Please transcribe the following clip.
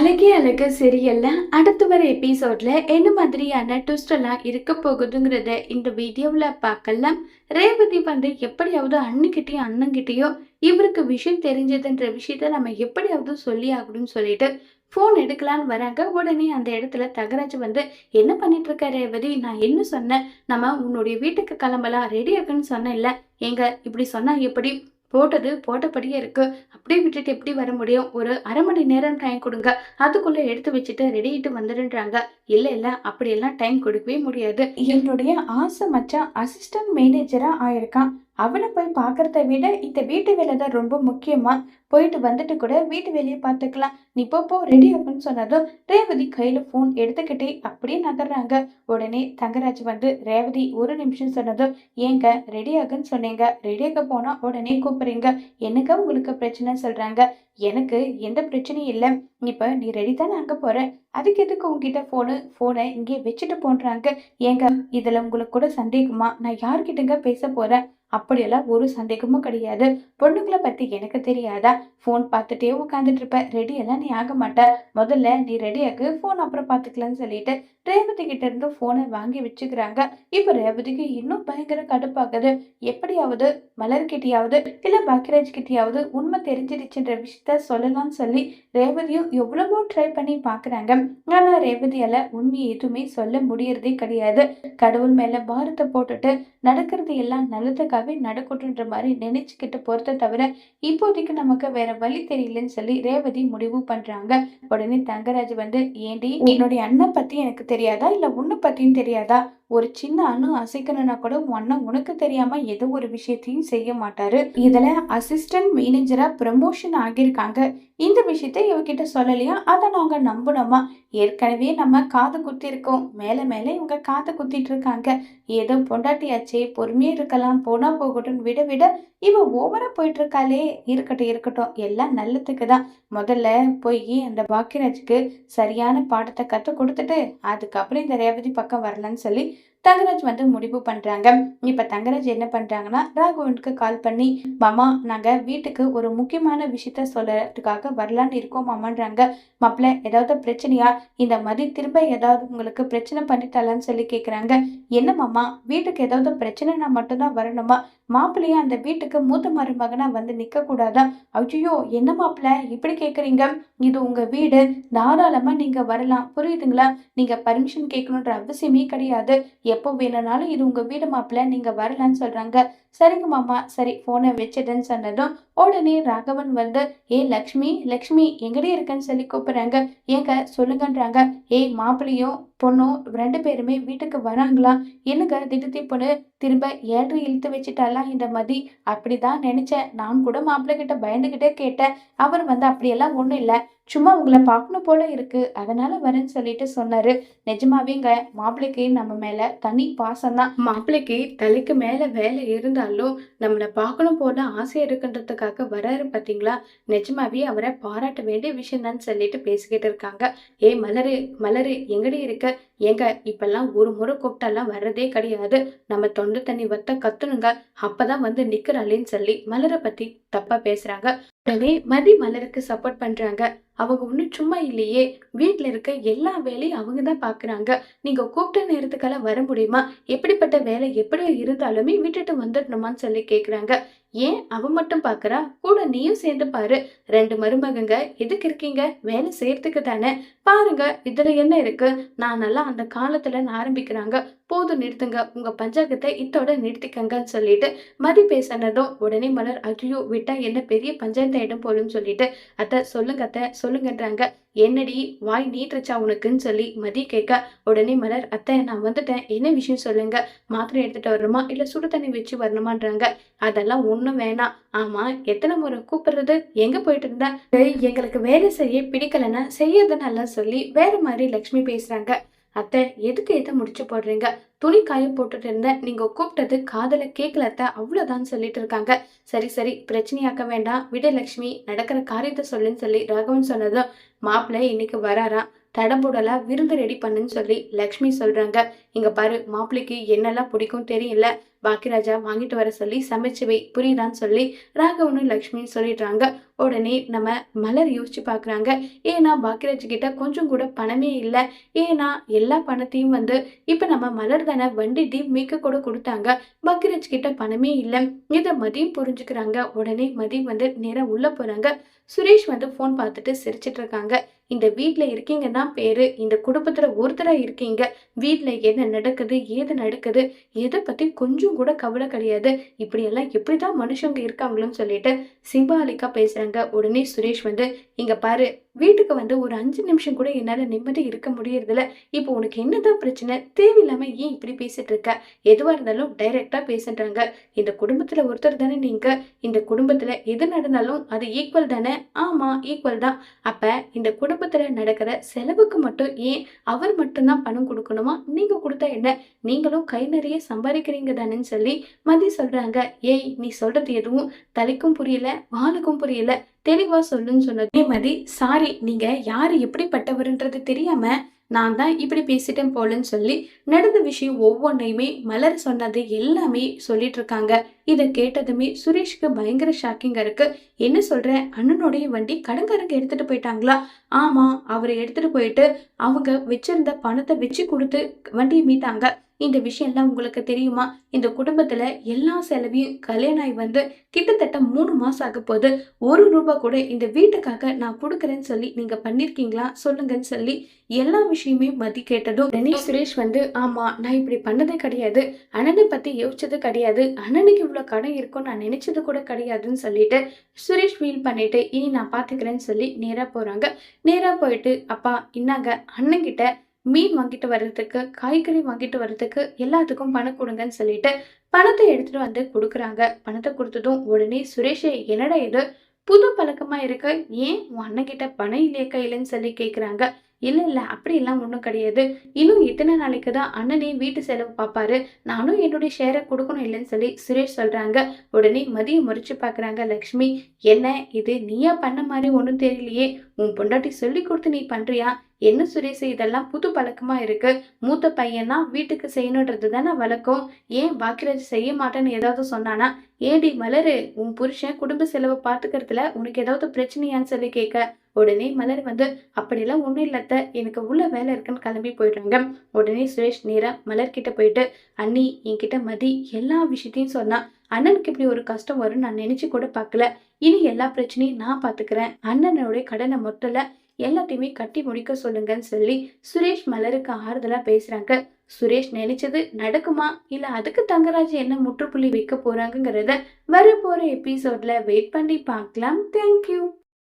அழகே அழகு சீரியல்ல அடுத்து வர எபிசோட்ல என்ன மாதிரியான ட்விஸ்ட் எல்லாம் இருக்க போகுதுங்கிறத இந்த வீடியோவில் பார்க்கலாம். ரேவதி எப்படியாவது அண்ணுக்கிட்டேயும் அண்ணங்கிட்டேயோ இவருக்கு விஷயம் தெரிஞ்சதுன்ற விஷயத்த நம்ம எப்படியாவது சொல்லி ஆகணும்னு சொல்லிட்டு ஃபோன் எடுக்கலான்னு வராங்க. உடனே அந்த இடத்துல தகராஜ் என்ன பண்ணிட்டு இருக்க ரேவதி, நான் என்ன சொன்னேன், நம்ம உன்னுடைய வீட்டுக்கு கிளம்பலாம் ரெடி இருக்குன்னு சொன்னேன்ல, எங்க இப்படி சொன்னா எப்படி, போட்டது போட்டபடியே இருக்கு, அப்படியே விட்டுட்டு எப்படி வர முடியும், ஒரு அரை மணி நேரம் டைம் கொடுங்க, அதுக்குள்ள எடுத்து வச்சுட்டு ரெடிட்டு வந்துடுன்றாங்க. இல்ல இல்ல, அப்படியெல்லாம் டைம் கொடுக்கவே முடியாது, என்னுடைய ஆசை மச்சான் அசிஸ்டன்ட் மேனேஜரா ஆயிருக்கான், அவனை போய் பாக்குறத விட இந்த வீட்டு வேலை தான் ரொம்ப முக்கியமா, போயிட்டு வந்துட்டு கூட வீட்டு வேலையை பார்த்துக்கலாம், நீ போ ரெடி ஆகுன்னு சொன்னதும் ரேவதி கையில போன் எடுத்துக்கிட்டே அப்படியே நகர்றாங்க. உடனே தங்கராஜ் ரேவதி ஒரு நிமிஷம் சொன்னதும், ஏங்க ரெடி ஆகுன்னு சொன்னீங்க, ரெடியாக போனா உடனே கூப்பிடுறீங்க, எனக்கு உங்களுக்கு பிரச்சனை சொல்றாங்க, எனக்கு எந்த பிரச்சனையும் இல்லை, இப்ப நீ ரெடி தானே அங்க போற, அதுக்கு எதுக்கு உங்ககிட்ட போனை இங்கே வச்சுட்டு போன்றாங்க, ஏங்க இதுல உங்களுக்கு கூட சந்தேகமா, நான் யார்கிட்டங்க பேச போறேன், அப்படியெல்லாம் ஒரு சந்தேகமும் கிடையாது, பொண்ணுங்களை பத்தி எனக்கு தெரியாதா, போன் பார்த்துட்டே உட்காந்துட்டு இருப்ப, ரெடி எல்லாம் நீ ஆக மாட்ட, முதல்ல நீ ரெடியாக்கு, போன் அப்புறம் பாத்துக்கலாம்னு சொல்லிட்டு ரேவதி கிட்ட இருந்து போனை வாங்கி வச்சுக்கிறாங்க. இப்ப ரேவதிக்கு இன்னும் பயங்கர கடுப்பாகுது, எப்படியாவது மலர்கிட்டயாவது இல்ல பாக்கியராஜ் கிட்டயாவது உண்மை தெரிஞ்சிருச்சுன்ற விஷயத்த சொல்லலாம்னு சொல்லி ரேவதியும் எவ்வளவோ ட்ரை பண்ணி பாக்குறாங்க. ஆனா ரேவதியால உண்மை எதுவுமே சொல்ல முடியறதே கிடையாது. கடவுள் மேல பாரத்தை போட்டுட்டு நடக்கிறது எல்லாம் நல்லதுக்காகவே நடக்கட்டுன்ற மாதிரி நினைச்சுக்கிட்டு போறத தவிர இப்போதைக்கு நமக்கு வேற வழி தெரியலன்னு சொல்லி ரேவதி முடிவு பண்றாங்க. உடனே தங்கராஜ் ஏண்டி உன்னுடைய அண்ணன் பத்தி எனக்கு தெரியாதா, இல்ல உன்னை பத்தியும் தெரியாதா, ஒரு சின்ன அணு அசைக்கணும்னா கூட அண்ணன் உனக்கு தெரியாம ஏதோ ஒரு விஷயத்தையும் செய்ய மாட்டாரு, இதுல அசிஸ்டன்ட் மேனேஜரா ப்ரமோஷன் ஆகியிருக்காங்க, இந்த விஷயத்த இவகிட்ட சொல்லலையா, அதை நாங்க நம்பணுமா, ஏற்கனவே நம்ம காது குத்தி இருக்கோம், மேல மேல இவங்க காது குத்திட்டு இருக்காங்க, ஏதோ பொண்டாட்டியாச்சே பொறுமையா இருக்கலாம், போனா போகட்டும் விட விட இவ ஓவரா போயிட்டு இருக்காளே, இருக்கட்டும் இருக்கட்டும் எல்லாம் நல்லதுக்கு தான், முதல்ல போய் அந்த பாக்கியராஜுக்கு சரியான பாடத்தை கத்து கொடுத்துட்டு அதுக்கப்புறம் இந்த ரேவதி பக்கம் வரலான்னு சொல்லி தங்கராஜ் முடிவு பண்றாங்க. இப்ப தங்கராஜ் என்ன பண்றாங்கன்னா, ராகவனுக்கு கால் பண்ணி, மாமா நாங்க வீட்டுக்கு ஒரு முக்கியமான விஷயத்த சொல்றதுக்காக வரலான்னு இருக்கோம் மாமான்றாங்க. மாப்பிள்ள ஏதாவது பிரச்சனையா, இந்த மாதிரி திரும்ப ஏதாவது உங்களுக்கு பிரச்சனை பண்ணிட்டாலான்னு சொல்லி கேக்குறாங்க. என்ன மாமா, வீட்டுக்கு ஏதாவது பிரச்சனைனா மட்டும்தான் வரணுமா, மாப்பிள்ளையா அந்த வீட்டுக்கு மூத்த மருமகனா நிக்க கூடாதா, ஐயோ என்ன மாப்பிள்ள இப்படி கேக்குறீங்க, இது உங்க வீடு, தாராளமா நீங்க வரலாம், புரியுதுங்களா, நீங்க பர்மிஷன் கேட்கணுன்ற அவசியமே கிடையாது, எப்போ வேணும்னாலும் இது உங்க வீடு மாப்பிள்ள, நீங்க வரலான்னு சொல்றாங்க. சரிங்க மாமா, சரி போனை வச்சிடுன்னு சொன்னதும் உடனே ராகவன் ஏ லக்ஷ்மி லக்ஷ்மி எங்கடி இருக்கன்னு சொல்லி கூப்பிடுறாங்க. ஏங்க சொல்லுங்கன்றாங்க. ஏய் மாப்பிள்ளையும் பொண்ணும் 2 பேருமே வீட்டுக்கு வராங்களா, என்னங்க திடீர் பொண்ணு திரும்ப 7 இழுத்து வச்சுட்டாலாம் இந்த மாதிரி, அப்படிதான் நினைச்சேன், நான் கூட மாப்பிள்ளை கிட்ட பயந்துகிட்டே கேட்டேன், அவர் அப்படியெல்லாம் ஒண்ணும் இல்ல, சும்மா உங்களை பார்க்கணும் போல இருக்கு, அதனால வரேன்னு சொல்லிட்டு சொன்னாரு. நிஜமாவேங்க மாப்பிள்ளைக்கு நம்ம மேல தனி பாசம் தான், மாப்பிள்ளைக்கு தலைக்கு மேல வேலை இருந்தாலும் நம்மளை பார்க்கணும் போல ஆசை இருக்குன்றதுக்காக வராரு பாத்தீங்களா, நிஜமாவே அவரை பாராட்ட வேண்டிய விஷயம் தான் சொல்லிட்டு பேசிக்கிட்டு இருக்காங்க. ஏ மலரு மலரு எங்கடி இருக்க, ஏங்க இப்பெல்லாம் ஒரு முறை கூப்பிட்டாலாம் வர்றதே கிடையாது, நம்ம தொண்டை தண்ணி வத்த கத்துனுங்க, அப்பதான் நிக்கிறாளேன்னு சொல்லி மலரை பத்தி தப்பா பேசுறாங்க. உடனே மதி மலருக்கு சப்போர்ட் பண்றாங்க. அவங்க ஒன்றும் சும்மா இல்லையே, வீட்டில் இருக்க எல்லா வேலையும் அவங்க தான் பார்க்குறாங்க, நீங்கள் கூப்பிட்ட நேரத்துக்கெல்லாம் வர முடியுமா, எப்படிப்பட்ட வேலை எப்படி இருந்தாலுமே விட்டுட்டு வந்துடணுமான்னு சொல்லி கேட்குறாங்க. ஏன் அவ மட்டும் பார்க்குறா, கூட நீயும் சேர்ந்து பாரு, 2 மருமகங்க எதுக்கு இருக்கீங்க, வேலை செய்யறதுக்கு தானே, பாருங்க இதுல என்ன இருக்கு, நான் நல்லா அந்த காலத்துல ஆரம்பிக்கிறாங்க, போதும் நிறுத்துங்க, உங்க பஞ்சாயத்தை இத்தோட நிறுத்திக்கங்கன்னு சொல்லிட்டு மதி பேசினதும் உடனே மலர் ஐயோ விட்டா என்ன பெரிய பஞ்சாயத்து ஆயிடும் போலுன்னு சொல்லிட்டு, அத்தை சொல்லுங்க அத்தை சொல்லுங்கன்றாங்க. என்னடி வாய் நீட்டுருச்சா உனக்குன்னு சொல்லி மதி கேட்க, உடனே மலர் அத்தை நான் வந்துட்டேன், என்ன விஷயம் சொல்லுங்க, மாத்திரை எடுத்துட்டு வரணுமா இல்ல சுடு தண்ணி வச்சு வரணுமான்றாங்க. அதெல்லாம் ஒண்ணும் வேணாம், ஆமா எத்தனை முறை கூப்பிடுறது, எங்க போயிட்டு இருந்தா, எங்களுக்கு வேலை செய்ய பிடிக்கலன்னா செய்யறதுனால சொல்லி வேற மாதிரி லட்சுமி பேசுறாங்க. அத்தை எதுக்கு எதை முடிச்சு போடுறீங்க, துணி காய போட்டுட்டு இருந்த, நீங்க கூப்பிட்டது காதல கேட்கலத்த, அவ்வளவுதான் சொல்லிட்டு இருக்காங்க. சரி சரி பிரச்சனையாக்க வேண்டாம் விடலட்சுமி, நடக்கிற காரியத்தை சொல்லுன்னு சொல்லி ராகவன் சொன்னதும், மாப்பிள்ளை இன்னைக்கு வராரா, தடபுடலா விருந்து ரெடி பண்ணுன்னு சொல்லி லக்ஷ்மி சொல்றாங்க. இங்க பாரு மாப்பிள்ளைக்கு என்னெல்லாம் பிடிக்கும் தெரியல, பாக்கியராஜா வாங்கிட்டு வர சொல்லி சமைச்சு வை, புரியுதான்னு சொல்லி ராகவனும் லக்ஷ்மியும் சொல்லிடுறாங்க. உடனே நம்ம மலர் யோசிச்சு பாக்குறாங்க. ஏன்னா பாக்கியராஜ் கிட்ட கொஞ்சம் கூட பணமே இல்லை. ஏன்னா எல்லா பணத்தையும் இப்ப நம்ம மலர் தானே வண்டி டீப் மீக்க கூட கொடுத்தாங்க. பாக்கியராஜ் கிட்ட பணமே இல்லை. இதை மதியம் புரிஞ்சுக்கிறாங்க. உடனே மதியம் நேரா உள்ள போறாங்க. சுரேஷ் போன் பார்த்துட்டு சிரிச்சிட்டு இருக்காங்க. இந்த வீட்ல இருக்கீங்க தான் பேரு, இந்த குடும்பத்துல ஒருத்தரா இருக்கீங்க. வீட்ல என்ன நடக்குது ஏது நடக்குது எதை பத்தி கொஞ்சம் கூட கவலை கிடையாது. இப்படி எல்லாம் எப்படிதான் மனுஷங்க இருக்காங்களோன்னு சொல்லிட்டு சிம்பாலிக்கா பேசுறாங்க. உடனே சுரேஷ் இங்க பாரு, வீட்டுக்கு ஒரு 5 நிமிஷம் கூட என்னால நிம்மதி இருக்க முடியறதில்ல. இப்போ உனக்கு என்னதான் பிரச்சனை? தேவையில்லாம ஏன் இப்படி பேசிட்டு இருக்க? எதுவா இருந்தாலும் டைரக்டா பேசுன்றாங்க. இந்த குடும்பத்துல ஒருத்தர் தானே நீங்க. இந்த குடும்பத்துல எது நடந்தாலும் அது ஈக்குவல் தானே? ஆமா, ஈக்குவல் தான். அப்ப இந்த குடும்பத்துல நடக்கிற செலவுக்கு மட்டும் ஏன் அவர் மட்டும்தான் பணம் கொடுக்கணுமா? நீங்க கொடுத்தா என்ன? நீங்களும் கை நிறைய சம்பாதிக்கிறீங்க தானேன்னு சொல்லி மதி சொல்றாங்க. ஏய், நீ சொல்றது எதுவும் தலைக்கும் புரியல வாளுக்கும் புரியல, தெளிவா சொல்லுன்னு சொன்னதே மதி. சாரி, நீங்க யாரு எப்படிப்பட்டவருன்றது தெரியாம நான் தான் இப்படி பேசிட்டேன் போலன்னு சொல்லி நடந்த விஷயம் ஒவ்வொன்றையுமே மலர் சொன்னது எல்லாமே சொல்லிட்டு இருக்காங்க. இதை கேட்டதுமே சுரேஷ்க்கு பயங்கர ஷாக்கிங்கா இருக்கு. என்ன சொல்ற? அண்ணனுடைய வண்டி கடன்காரங்க எடுத்துட்டு போயிட்டாங்களா? ஆமா, அவரை எடுத்துட்டு போயிட்டு அவங்க வச்சிருந்த பணத்தை வச்சு கொடுத்து வண்டியை மீட்டாங்க. இந்த விஷயம் எல்லாம் உங்களுக்கு தெரியுமா? இந்த குடும்பத்துல எல்லா செலவையும் கல்யாணம் ஆகி கிட்டத்தட்ட 3 மாசம் ஆக போகுது. 1 ரூபாய் கூட இந்த வீட்டுக்காக நான் கொடுக்குறேன்னு சொல்லி நீங்க பண்ணிருக்கீங்களா சொல்லுங்கன்னு சொல்லி எல்லா விஷயமே மதி கேட்டதும் உடனே சுரேஷ் ஆமா, நான் இப்படி பண்ணதே கிடையாது, அண்ணனை பத்தி யோசிச்சது கிடையாது, அண்ணனுக்கு இவ்வளவு கடன் இருக்கும் நான் நினைச்சது கூட கிடையாதுன்னு சொல்லிட்டு சுரேஷ் ஃபீல் பண்ணிட்டு இனி நான் பாத்துக்கிறேன்னு சொல்லி நேரா போறாங்க. நேரா போயிட்டு அப்பா இன்னாங்க, அண்ணன் கிட்ட மீன் வாங்கிட்டு வர்றதுக்கு காய்கறி வாங்கிட்டு வர்றதுக்கு எல்லாத்துக்கும் பணம் கொடுங்கன்னு சொல்லிட்டு பணத்தை எடுத்துட்டு கொடுக்குறாங்க. பணத்தை கொடுத்ததும் உடனே சுரேஷ், என்னடா இது புது பழக்கமா இருக்கு, ஏன் உன் அண்ணன் கிட்ட பணம் இல்லையே கையிலன்னு சொல்லி கேக்குறாங்க. இல்ல அப்படி எல்லாம் ஒண்ணும் கிடையாது, இன்னும் இத்தனை நாளைக்கு தான் அண்ணனே வீட்டு செலவு பாப்பாரு, நானும் என்னுடைய ஷேரை கொடுக்கணும் இல்லைன்னு சொல்லி சுரேஷ் சொல்றாங்க. உடனே மதியம் முறைச்சு பாக்குறாங்க லக்ஷ்மி. என்ன இது நீயா பண்ண மாதிரி ஒண்ணும் தெரியலையே, உன் பொண்டாட்டி சொல்லி கொடுத்து நீ பண்றியா? என்ன சுரேஷ், இதெல்லாம் புது பழக்கமா இருக்கு. மூத்த பையனா வீட்டுக்கு செய்யணுன்றது தானே வழக்கம். ஏன் பாக்கியராஜ் செய்ய மாட்டேன்னு ஏதாவது சொன்னானா? ஏடி மலரு, உன் புருஷன் குடும்ப செலவை பாத்துக்கிறதுல உனக்கு ஏதாவது பிரச்சனையான்னு சொல்லி கேட்க உடனே மலர் அப்படிலாம் ஒண்ணும் இல்லத்த, எனக்கு உள்ள வேலை இருக்குன்னு கிளம்பி போயிடுறாங்க. உடனே சுரேஷ் நேரா மலர் கிட்ட போயிட்டு, அண்ணி என்கிட்ட மதி எல்லா விஷயத்தையும் சொன்னா, அண்ணனுக்கு இப்படி ஒரு கஷ்டம் வரும் நான் நினைச்சு கூட பார்க்கல. இனி எல்லா பிரச்சனையும் நான் பாத்துக்கிறேன், அண்ணனுடைய கடனை மொத்தல எல்லாத்தையுமே கட்டி முடிக்க சொல்லுங்கன்னு சொல்லி சுரேஷ் மலருக்கு ஆறுதலா பேசுறாங்க. சுரேஷ் நினைச்சது நடக்குமா இல்ல அதுக்கு தங்கராஜ் என்ன முற்றுப்புள்ளி வைக்க போறாங்கிறத வரப்போற எபிசோட்ல வெயிட் பண்ணி பார்க்கலாம். தேங்க்யூ.